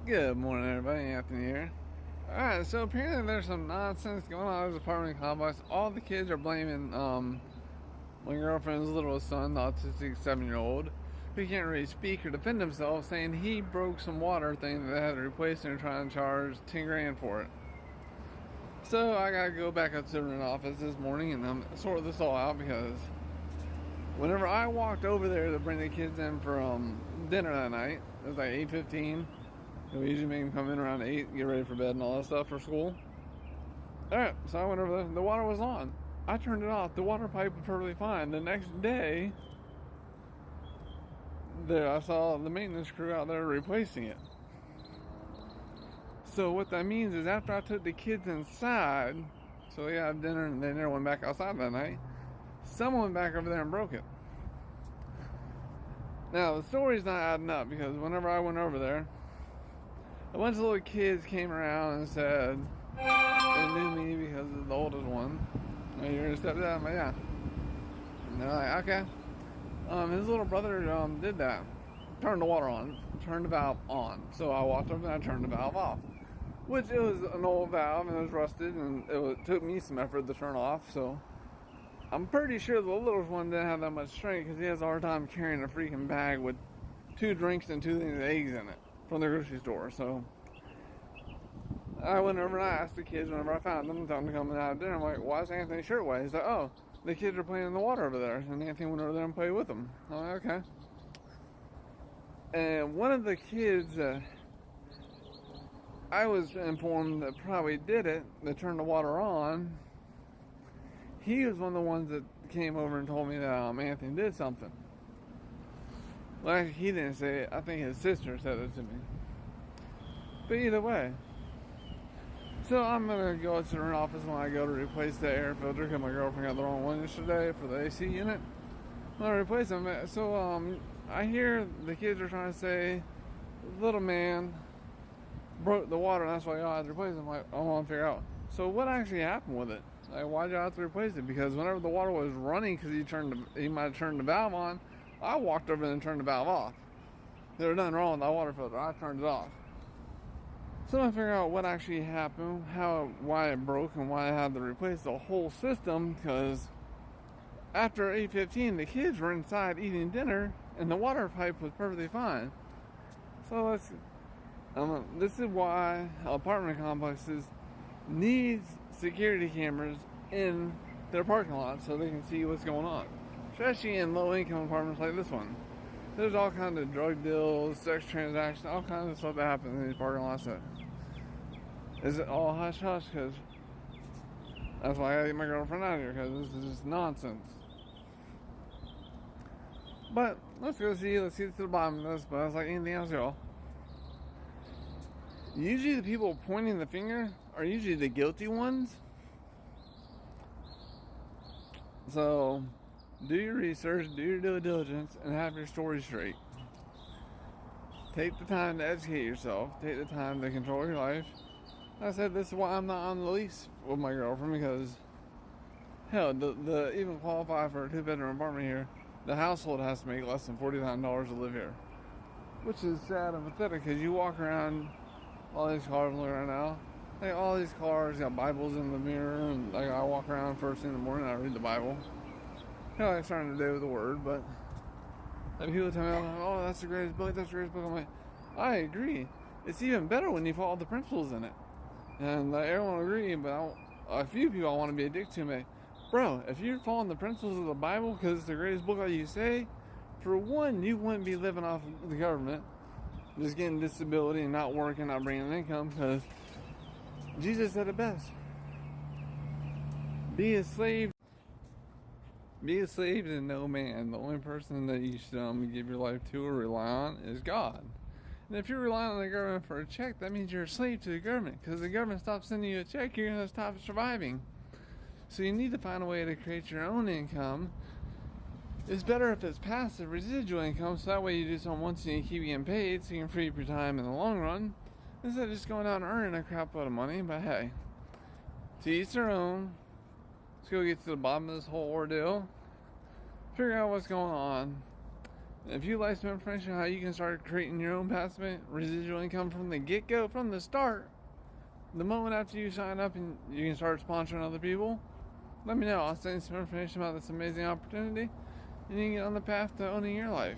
Good morning, everybody. Anthony here. Alright, so apparently there's some nonsense going on in this apartment complex. All the kids are blaming my girlfriend's little son, the autistic 7-year-old, who can't really speak or defend himself, saying he broke some water thing that they had to replace and they're trying to charge 10 grand for it. So I gotta go back up to the office this morning and sort this all out, because whenever I walked over there to bring the kids in for dinner that night, it was like 8:15. We usually make them come in around 8, get ready for bed and all that stuff for school. Alright, so I went over there. The water was on. I turned it off. The water pipe was perfectly fine. The next day, I saw the maintenance crew out there replacing it. So what that means is after I took the kids inside, so they had dinner and they never went back outside that night, someone went back over there and broke it. Now, the story's not adding up, because whenever I went over there, a bunch of little kids came around and said they knew me because of the oldest one. You're your stepdad? I'm like, yeah. And they're like, okay. His little brother did that. Turned the water on. Turned the valve on. So I walked over and I turned the valve off. Which, it was an old valve and it was rusted, and it took me some effort to turn off. So I'm pretty sure the littlest one didn't have that much strength, because he has a hard time carrying a freaking bag with 2 drinks and 2 things of eggs in it from the grocery store. So I went over and I asked the kids whenever I found them, telling them to come out of dinner. I'm like, why is Anthony's shirt wet? He's like, oh, the kids are playing in the water over there. And Anthony went over there and played with them. I'm like, okay. And one of the kids, I was informed that probably did it, that turned the water on. He was one of the ones that came over and told me that Anthony did something. Well, actually, he didn't say it. I think his sister said it to me. But either way. So I'm going to go to her office when I go to replace the air filter, because my girlfriend got the wrong one yesterday for the AC unit. I'm going to replace them. So I hear the kids are trying to say, little man broke the water and that's why y'all had to replace it. I'm like, I want to figure out. So what actually happened with it? Like, why'd y'all have to replace it? Because whenever the water was running, because he might have turned the valve on, I walked over and turned the valve off. There was nothing wrong with that water filter. I turned it off. So I figured out what actually happened, why it broke, and why I had to replace the whole system. Because after 8:15, the kids were inside eating dinner, and the water pipe was perfectly fine. So this is why apartment complexes need security cameras in their parking lot, so they can see what's going on. Especially in low-income apartments like this one. There's all kinds of drug deals, sex transactions, all kinds of stuff that happens in these parking lots. Is it all hush-hush? Because that's why I gotta get my girlfriend out of here, because this is just nonsense. But let's see to the bottom of this. But it's like anything else, y'all. Usually the people pointing the finger are usually the guilty ones. So do your research, do your due diligence, and have your story straight. Take the time to educate yourself. Take the time to control your life. Like I said, this is why I'm not on the lease with my girlfriend, because hell, the even qualify for a 2-bedroom apartment here, the household has to make less than $40,000 to live here. Which is sad and pathetic, because you walk around all these cars right now. Like, all these cars got Bibles in the mirror, and like, I walk around first thing in the morning and I read the Bible. Hell, I started the day with the Word, but like, people tell me, oh, that's the greatest book, that's the greatest book. I'm like, I agree. It's even better when you follow the principles in it. And everyone will agree, but a few people I want to be a dick to me. Bro, if you're following the principles of the Bible because it's the greatest book like you say, for one, you wouldn't be living off the government, just getting disability and not working, not bringing an income, because Jesus said it best. Be a slave to no man. The only person that you should give your life to or rely on is God. And if you're relying on the government for a check, that means you're a slave to the government. Because the government stops sending you a check, you're going to stop surviving. So you need to find a way to create your own income. It's better if it's passive residual income, so that way you do something once and you keep getting paid, so you can free up your time in the long run, instead of just going out and earning a crap load of money. But hey, to each their own. Let's go get to the bottom of this whole ordeal, figure out what's going on, If you'd like some information on how you can start creating your own passive residual income from the get-go, from the start, the moment after you sign up and you can start sponsoring other people, let me know. I'll send you some information about this amazing opportunity, and you can get on the path to owning your life.